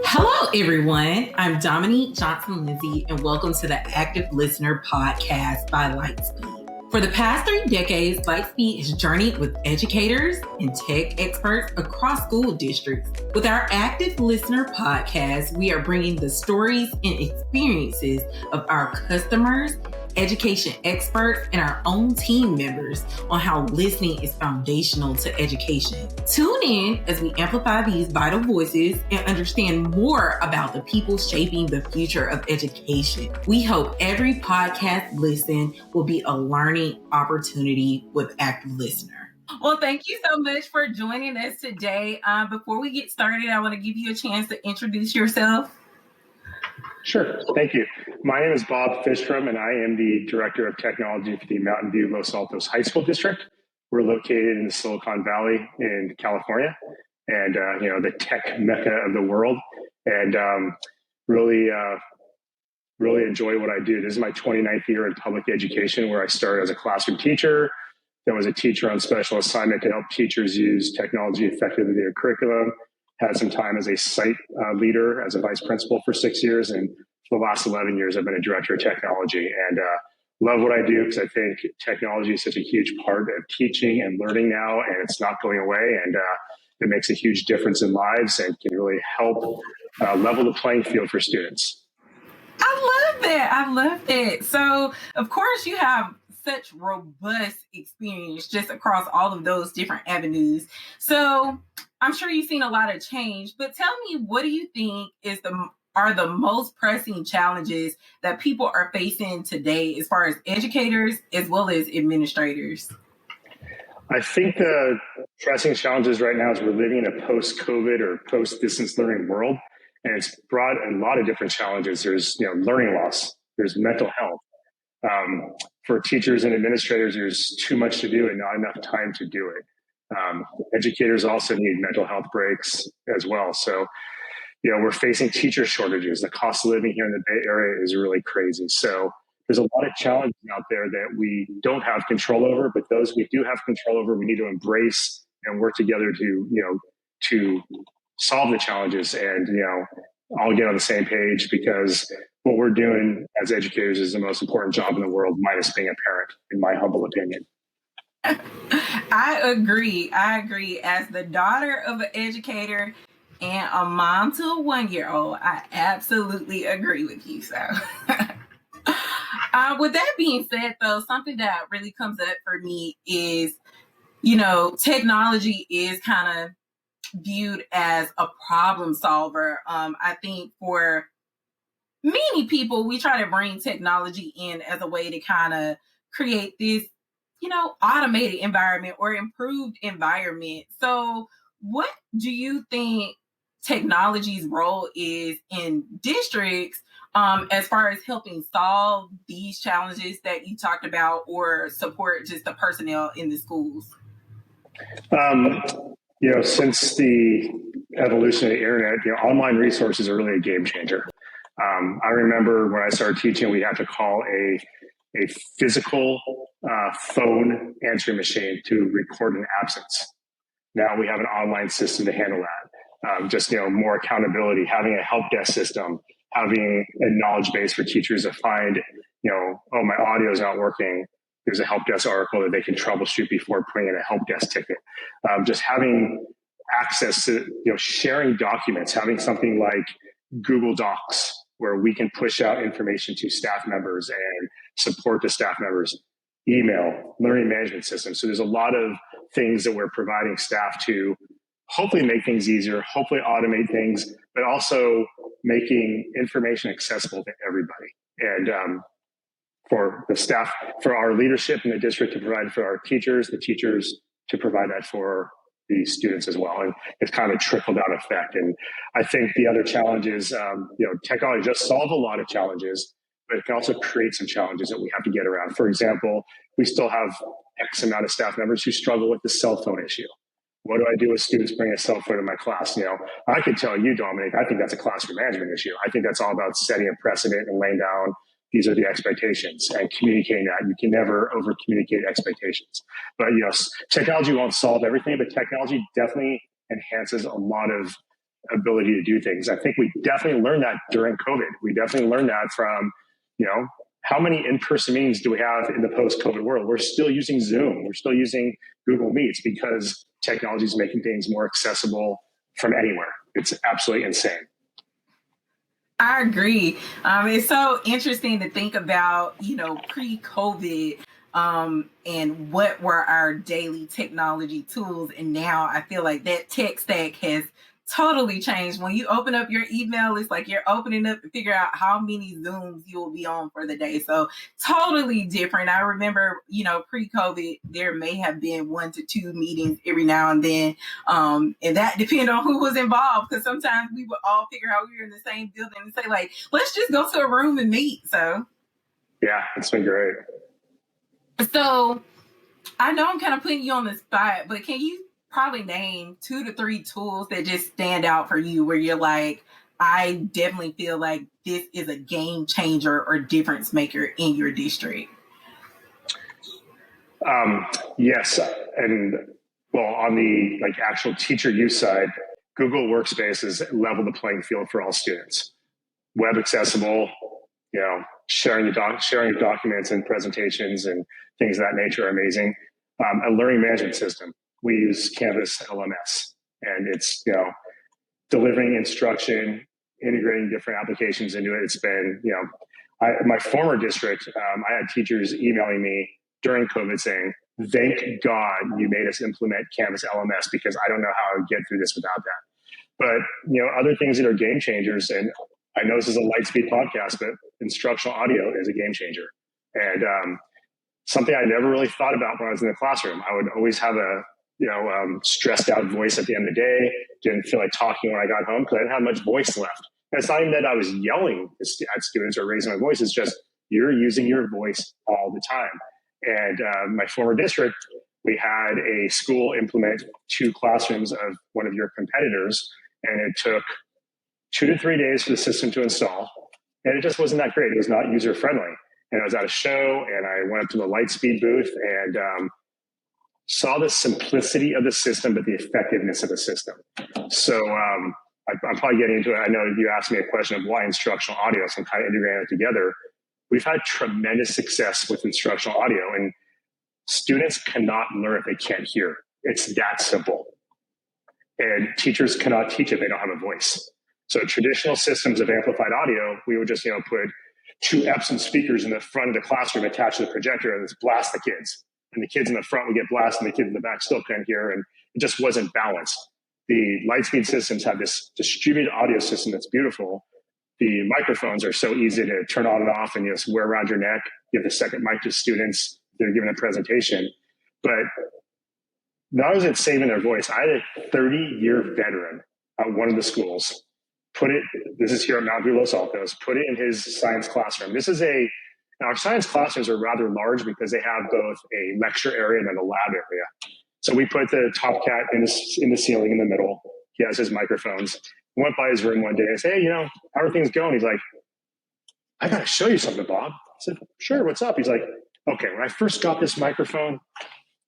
Hello, everyone. I'm Dominique Johnson-Lindsay, and welcome to the Active Listener podcast by Lightspeed. For the past 3 decades, Lightspeed has journeyed with educators and tech experts across school districts. With our Active Listener podcast, we are bringing the stories and experiences of our customers, education experts, and our own team members on how listening is foundational to education. Tune in as we amplify these vital voices and understand more about the people shaping the future of education. We hope every podcast listen will be a learning opportunity with Active Listener. Well, thank you so much for joining us today. Before we get started, I want to give you a chance to introduce yourself. Sure. Thank you. My name is Bob Fishtrom, and I am the Director of Technology for the Mountain View Los Altos High School District. We're located in the Silicon Valley in California, and the tech mecca of the world. And really enjoy what I do. This is my 29th year in public education, where I started as a classroom teacher. Then was a teacher on special assignment to help teachers use technology effectively in their curriculum. Had some time as a site leader, as a vice principal for 6 years. And for the last 11 years, I've been a director of technology, and love what I do because I think technology is such a huge part of teaching and learning now, and it's not going away. And it makes a huge difference in lives and can really help level the playing field for students. I love that. So, of course, you have such robust experience just across all of those different avenues. So I'm sure you've seen a lot of change, but tell me, what do you think are the most pressing challenges that people are facing today as far as educators as well as administrators? I think the pressing challenges right now is we're living in a post-COVID or post-distance learning world, and it's brought a lot of different challenges. There's learning loss, there's mental health. For teachers and administrators, there's too much to do and not enough time to do it. Educators also need mental health breaks as well. So, we're facing teacher shortages. The cost of living here in the Bay Area is really crazy. So there's a lot of challenges out there that we don't have control over, but those we do have control over, we need to embrace and work together to solve the challenges and, all get on the same page, because what we're doing as educators is the most important job in the world, minus being a parent, in my humble opinion. I agree. As the daughter of an educator and a mom to a 1-year-old, I absolutely agree with you. So, with that being said, though, something that really comes up for me is, technology is kind of viewed as a problem solver. I think for many people, we try to bring technology in as a way to kind of create this, automated environment or improved environment. So what do you think technology's role is in districts as far as helping solve these challenges that you talked about or support just the personnel in the schools? Since the evolution of the internet, online resources are really a game changer. I remember when I started teaching, we had to call a physical phone answering machine to record an absence. Now we have an online system to handle that. More accountability, having a help desk system, having a knowledge base for teachers to find, my audio is not working. There's a help desk article that they can troubleshoot before putting in a help desk ticket. Just having access to, sharing documents, having something like Google Docs where we can push out information to staff members and support the staff members, email, learning management systems. So there's a lot of things that we're providing staff to hopefully make things easier, hopefully automate things, but also making information accessible to everybody. And for the staff, for our leadership in the district to provide for our teachers, the teachers to provide that for the students as well. And it's kind of a trickle-down effect. And I think the other challenge is, technology does solve a lot of challenges, but it can also create some challenges that we have to get around. For example, we still have X amount of staff members who struggle with the cell phone issue. What do I do with students bringing a cell phone in my class? I could tell you, Dominic, I think that's a classroom management issue. I think that's all about setting a precedent and laying down these are the expectations and communicating that. You can never over communicate expectations. But yes, technology won't solve everything, but technology definitely enhances a lot of ability to do things. I think we definitely learned that during COVID. We definitely learned that from, how many in-person meetings do we have in the post-COVID world? We're still using Zoom. We're still using Google Meets because technology is making things more accessible from anywhere. It's absolutely insane. I agree. It's so interesting to think about, pre-COVID, and what were our daily technology tools. And now I feel like that tech stack has totally changed. When you open up your email, it's like you're opening up to figure out how many Zooms you will be on for the day. So totally different. I remember, pre-COVID, there may have been 1 to 2 meetings every now and then. And that depended on who was involved, because sometimes we would all figure out we were in the same building and say, like, let's just go to a room and meet. So yeah, it's been great. So I know I'm kind of putting you on the spot, but can you probably name 2 to 3 tools that just stand out for you where you're like, I definitely feel like this is a game changer or difference maker in your district? Yes. And well, on the actual teacher use side, Google Workspaces level the playing field for all students. Web accessible, sharing sharing documents and presentations and things of that nature are amazing. A learning management system. We use Canvas LMS, and it's delivering instruction, integrating different applications into it. It's been my former district. I had teachers emailing me during COVID saying, "Thank God you made us implement Canvas LMS because I don't know how I would get through this without that." But other things that are game changers, and I know this is a Lightspeed podcast, but instructional audio is a game changer, and something I never really thought about when I was in the classroom. I would always have a stressed out voice at the end of the day. Didn't feel like talking when I got home because I didn't have much voice left. And it's not even that I was yelling at students or raising my voice. It's just you're using your voice all the time. And my former district, we had a school implement 2 classrooms of one of your competitors, and it took 2 to 3 days for the system to install. And it just wasn't that great. It was not user friendly. And I was at a show, and I went up to the Lightspeed booth and saw the simplicity of the system, but the effectiveness of the system. So I'm probably getting into it. I know you asked me a question of why instructional audio, so I'm kind of integrating it together. We've had tremendous success with instructional audio, and students cannot learn if they can't hear. It's that simple. And teachers cannot teach if they don't have a voice. So traditional systems of amplified audio, we would just put 2 Epson speakers in the front of the classroom attached to the projector and just blast the kids. And the kids in the front would get blasted and the kids in the back still couldn't hear, and it just wasn't balanced. The Lightspeed systems have this distributed audio system that's beautiful. The microphones are so easy to turn on and off, and you just wear around your neck, give the second mic to students, they're giving a presentation. But not only is it saving their voice, I had a 30-year veteran at one of the schools this is here at Mount View, Los Altos, put it in his science classroom. Now, our science classrooms are rather large because they have both a lecture area and then a lab area. So we put the Top Cat in the ceiling in the middle. He has his microphones. I went by his room one day and I said, "Hey, how are things going?" He's like, "I got to show you something, Bob." I said, "Sure, what's up?" He's like, "Okay, when I first got this microphone,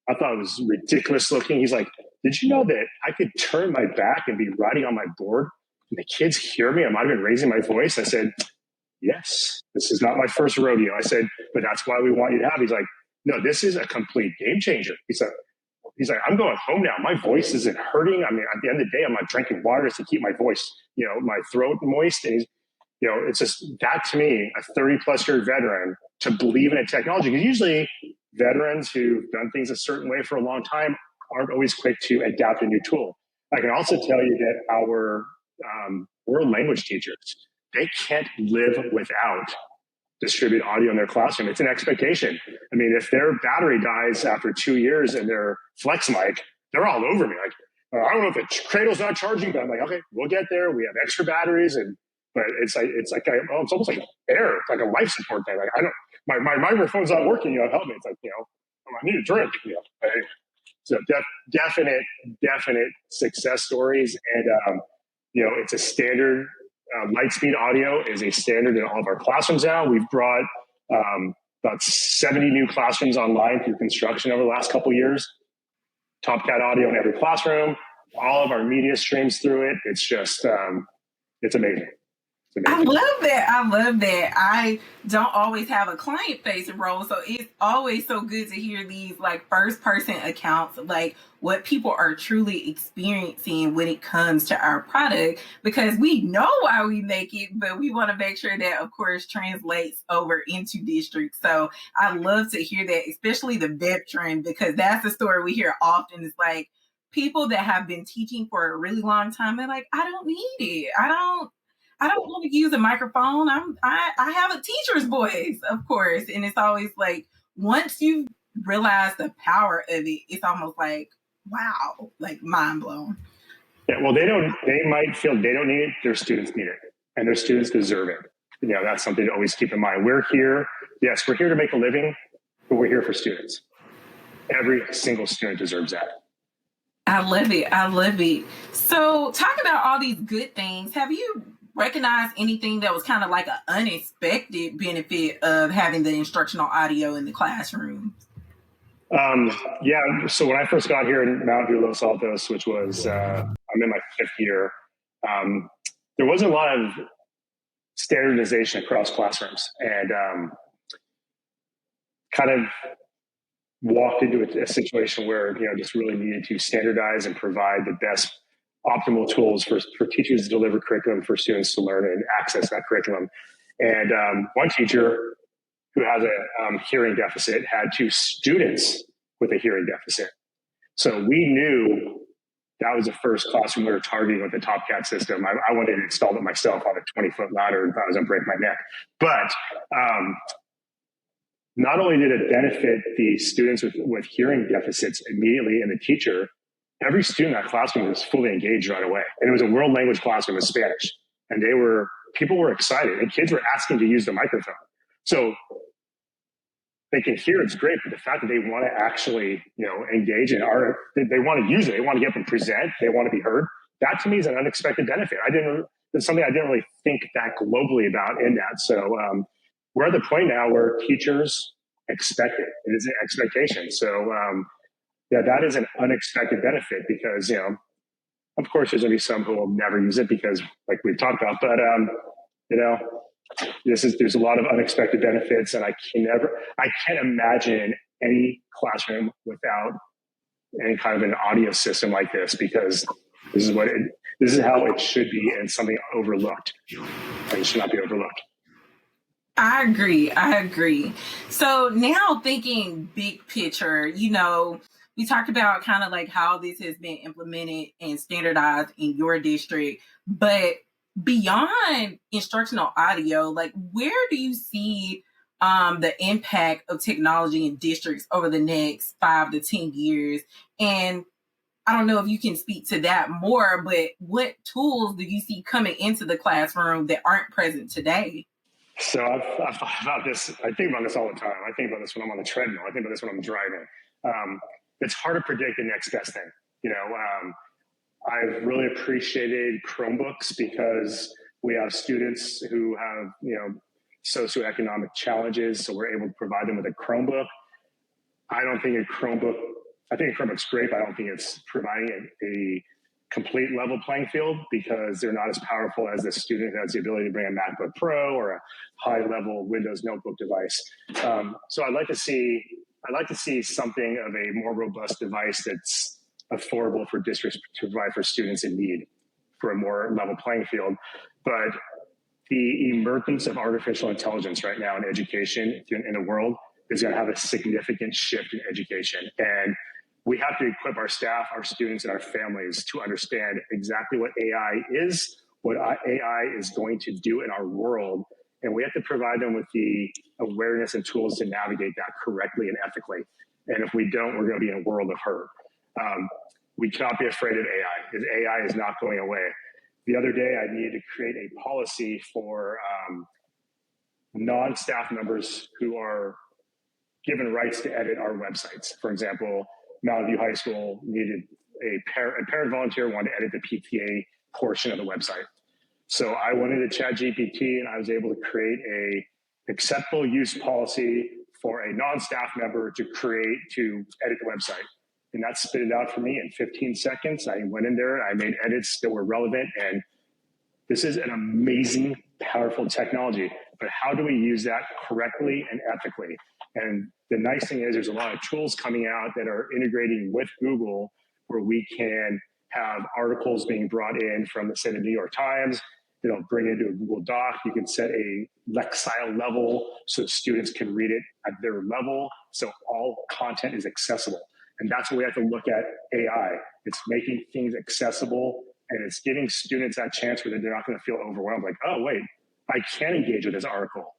I thought it was ridiculous looking." He's like, "Did you know that I could turn my back and be writing on my board and the kids hear me? I might have been raising my voice." I said, "Yes, this is not my first rodeo." I said, "But that's why we want you to have." He's like, "No, this is a complete game changer." He's like, "I'm going home now. My voice isn't hurting. I mean, at the end of the day, I'm not drinking water to keep my voice, my throat moist." And it's just that, to me, a 30+ year veteran to believe in a technology. Because usually veterans who've done things a certain way for a long time aren't always quick to adapt a new tool. I can also tell you that our world language teachers, they can't live without distributed audio in their classroom. It's an expectation. I mean, if their battery dies after 2 years and their flex mic, they're all over me. Like, I don't know if the cradle's not charging, but I'm like, okay, we'll get there. We have extra batteries, but it's almost like air. It's like a life support thing. Like, my microphone's not working. Help me. It's like, I need a drink. But anyway, so definite success stories, and it's a standard. Lightspeed audio is a standard in all of our classrooms now. We've brought about 70 new classrooms online through construction over the last couple of years. Top Cat audio in every classroom. all of our media streams through it. It's just, it's amazing. I love that. I love that. I don't always have a client facing role. So it's always so good to hear these like first person accounts, like what people are truly experiencing when it comes to our product, because we know why we make it, but we want to make sure that, of course, translates over into districts. So I love to hear that, especially the veteran, because that's the story we hear often. It's like people that have been teaching for a really long time, they're like, I don't need it. I don't want to use a microphone. I have a teacher's voice, of course. And it's always like once you realize the power of it, it's almost like, wow, like mind blown. Yeah, well, they might feel they don't need it, their students need it. And their students deserve it. That's something to always keep in mind. We're here to make a living, but we're here for students. Every single student deserves that. I love it. I love it. So talk about all these good things. Have you recognize anything that was kind of like an unexpected benefit of having the instructional audio in the classroom? Yeah. So when I first got here in Mountain View, Los Altos, which was, I'm in my 5th year, there wasn't a lot of standardization across classrooms, and kind of walked into a situation where, just really needed to standardize and provide the best optimal tools for teachers to deliver curriculum for students to learn and access that curriculum. And one teacher who has a hearing deficit had 2 students with a hearing deficit. So we knew that was the first classroom we were targeting with the Top Cat system. I wanted to install it myself on a 20-foot ladder and thought I was going to break my neck. But not only did it benefit the students with hearing deficits immediately and the teacher, every student in that classroom was fully engaged right away. And it was a world language classroom with Spanish. And people were excited, and kids were asking to use the microphone. So they can hear it's great, but the fact that they want to actually, engage in art, they want to use it, they want to get up and present, they want to be heard. That to me is an unexpected benefit. It's something I didn't really think that globally about in that. So we're at the point now where teachers expect it. It is an expectation. So yeah, that is an unexpected benefit because, of course, there's going to be some who will never use it because, like we've talked about, but, there's a lot of unexpected benefits, and I can't imagine any classroom without any kind of an audio system like this, because this is how it should be, and something overlooked. And it should not be overlooked. I agree. So now thinking big picture, we talked about kind of like how this has been implemented and standardized in your district, but beyond instructional audio, like where do you see the impact of technology in districts over the next 5 to 10 years? And I don't know if you can speak to that more, but what tools do you see coming into the classroom that aren't present today? So I've thought about this. I think about this all the time. I think about this when I'm on the treadmill. I think about this when I'm driving. It's hard to predict the next best thing. I've really appreciated Chromebooks because we have students who have, socioeconomic challenges. So we're able to provide them with a Chromebook. I think a Chromebook's great, but I don't think it's providing a complete level playing field because they're not as powerful as the student who has the ability to bring a MacBook Pro or a high level Windows notebook device. So I'd like to see something of a more robust device that's affordable for districts to provide for students in need for a more level playing field. But the emergence of artificial intelligence right now in education in the world is going to have a significant shift in education. And we have to equip our staff, our students, and our families to understand exactly what AI is, what AI is going to do in our world. And we have to provide them with the awareness and tools to navigate that correctly and ethically. And if we don't, we're going to be in a world of hurt. We cannot be afraid of AI because AI is not going away. The other day, I needed to create a policy for non-staff members who are given rights to edit our websites. For example, Mountain View High School needed a parent volunteer wanted to edit the PTA portion of the website. So I went into ChatGPT and I was able to create a acceptable use policy for a non-staff member to edit the website. and that spit it out for me in 15 seconds. I went in there, I made edits that were relevant, and this is an amazing, powerful technology. But how do we use that correctly and ethically? And the nice thing is there's a lot of tools coming out that are integrating with Google where we can have articles being brought in from, say, the New York Times. They'll bring it into a Google Doc. You can set a lexile level so students can read it at their level. So all content is accessible. And that's what we have to look at AI. It's making things accessible, and it's giving students that chance where they're not going to feel overwhelmed. Like, oh, wait, I can engage with this article.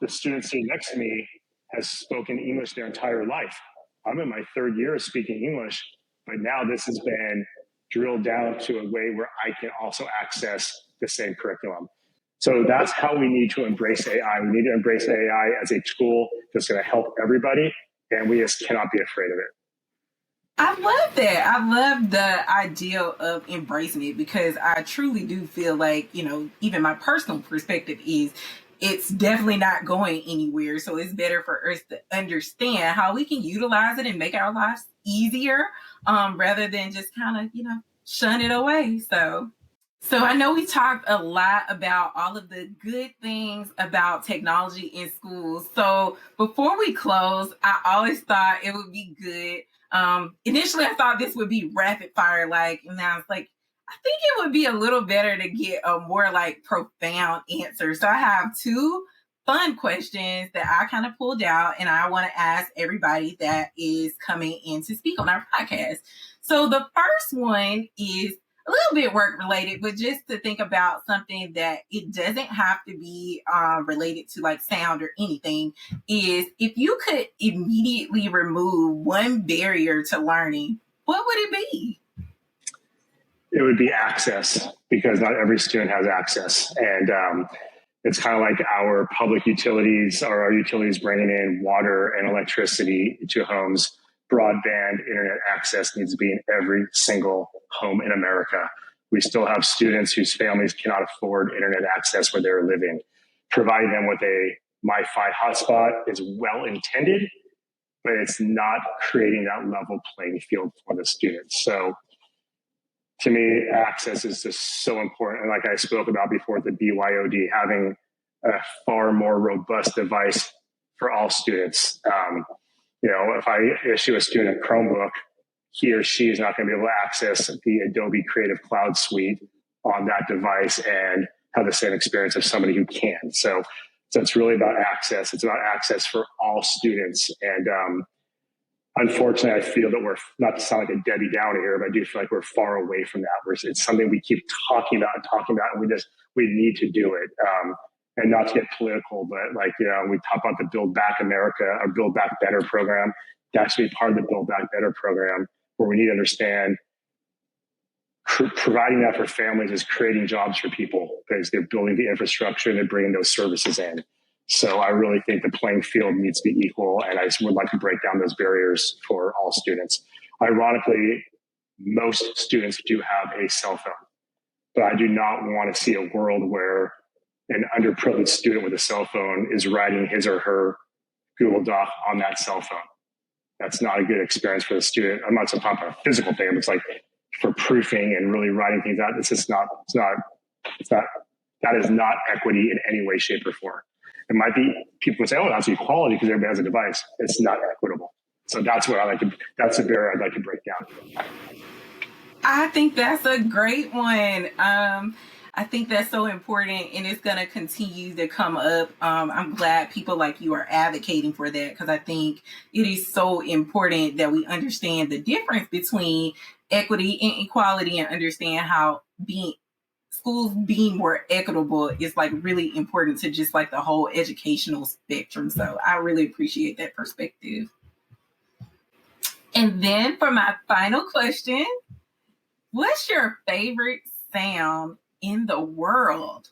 The student sitting next to me has spoken English their entire life. I'm in my third year of speaking English, but now this has been drilled down to a way where I can also access the same curriculum. So that's how we need to embrace AI. We need to embrace AI as a tool that's going to help everybody, and we just cannot be afraid of it. I love that. I love the idea of embracing it, because I truly do feel like, even my personal perspective is it's definitely not going anywhere. So it's better for us to understand how we can utilize it and make our lives easier, rather than just kind of, shun it away. So I know we talked a lot about all of the good things about technology in schools. So before we close, I always thought it would be good. Initially, I thought this would be rapid fire, and I was like, I think it would be a little better to get a more profound answer. So I have two fun questions that I kind of pulled out, and I want to ask everybody that is coming in to speak on our podcast. So the first one is a little bit work related, but just to think about something that it doesn't have to be related to sound or anything, is if you could immediately remove one barrier to learning, what would it be? It would be access, because not every student has access. And it's kind of like our public utilities or our utilities bringing in water and electricity to homes. Broadband internet access needs to be in every single home in America. We still have students whose families cannot afford internet access where they're living. Providing them with a MiFi hotspot is well intended, but it's not creating that level playing field for the students. So to me, access is just so important. And like I spoke about before, the BYOD, having a far more robust device for all students. If I issue a student a Chromebook, he or she is not going to be able to access the Adobe Creative Cloud suite on that device and have the same experience as somebody who can. So it's really about access. It's about access for all students. And unfortunately, I feel that we're, not to sound like a Debbie Downer here, but I do feel like we're far away from that. It's something we keep talking about, and we need to do it. And not to get political, but we talk about the Build Back America or Build Back Better program. That should be part of the Build Back Better program, where we need to understand providing that for families is creating jobs for people, because they're building the infrastructure and they're bringing those services in. So I really think the playing field needs to be equal, and I just would like to break down those barriers for all students. Ironically, most students do have a cell phone, but I do not want to see a world where an underprivileged student with a cell phone is writing his or her Google Doc on that cell phone. That's not a good experience for the student. I'm not talking about a physical thing. It's for proofing and really writing things out. That is not equity in any way, shape, or form. It might be, people say, oh, that's equality because everybody has a device. It's not equitable. So that's the barrier I'd like to break down. I think that's a great one. I think that's so important, and it's going to continue to come up. I'm glad people like you are advocating for that, because I think it is so important that we understand the difference between equity and equality, and understand how schools being more equitable is really important to just the whole educational spectrum. So I really appreciate that perspective. And then for my final question, what's your favorite sound in the world?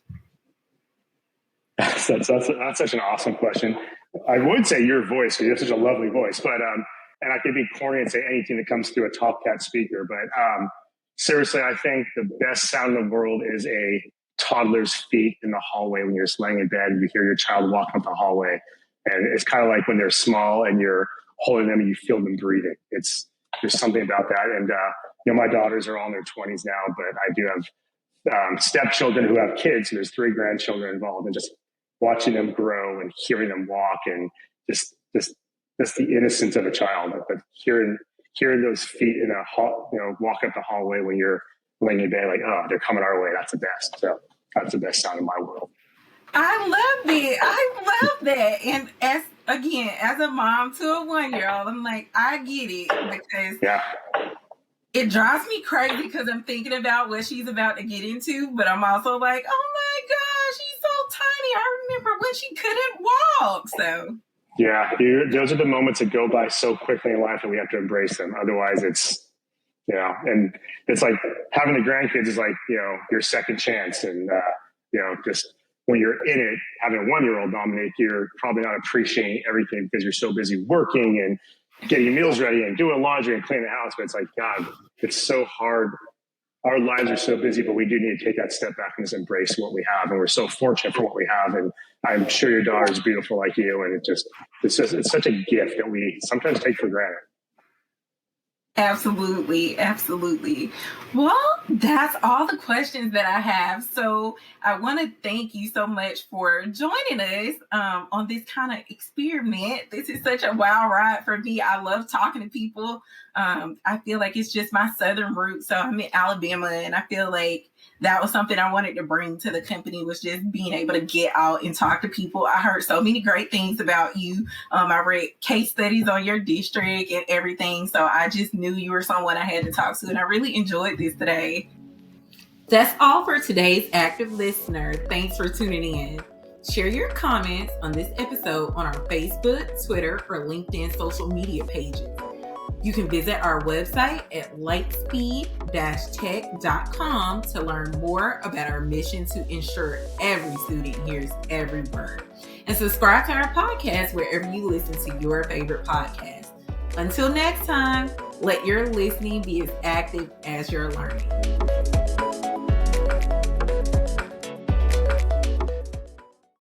That's such an awesome question. I would say your voice, because you have such a lovely voice, but and I could be corny and say anything that comes through a Top Cat speaker, but seriously, I think the best sound in the world is a toddler's feet in the hallway when you're just laying in bed and you hear your child walking up the hallway. And it's kind of like when they're small and you're holding them and you feel them breathing. There's something about that. And, my daughters are all in their 20s now, but I do have stepchildren who have kids. And there's 3 grandchildren involved, and just watching them grow and hearing them walk, and just the innocence of a child. But hearing those feet in a hall, walk up the hallway when you're laying in bed, like, oh, they're coming our way. That's the best. So that's the best sound in my world. I love it. I love that. And as a mom to a 1-year-old, I'm like, I get it, because it drives me crazy because I'm thinking about what she's about to get into, but I'm also like, oh my gosh, she's so tiny. I remember when she couldn't walk. So yeah, those are the moments that go by so quickly in life, and we have to embrace them. Otherwise, it's and it's like having the grandkids is like your second chance, and just when you're in it, having a 1-year-old, Dominic, you're probably not appreciating everything because you're so busy working and getting meals ready and doing laundry and cleaning the house. But it's like, God, it's so hard. Our lives are so busy, but we do need to take that step back and just embrace what we have. And we're so fortunate for what we have. And I'm sure your daughter is beautiful like you. And it's such a gift that we sometimes take for granted. Absolutely. Absolutely. Well, that's all the questions that I have. So I want to thank you so much for joining us on this kind of experiment. This is such a wild ride for me. I love talking to people. I feel like it's just my Southern roots. So I'm in Alabama, and I feel like that was something I wanted to bring to the company, was just being able to get out and talk to people. I heard so many great things about you. I read case studies on your district and everything. So I just knew you were someone I had to talk to, and I really enjoyed this today. That's all for today's Active Listener. Thanks for tuning in. Share your comments on this episode on our Facebook, Twitter, or LinkedIn social media pages. You can visit our website at lightspeed-tech.com to learn more about our mission to ensure every student hears every word. And subscribe to our podcast wherever you listen to your favorite podcast. Until next time, let your listening be as active as your learning.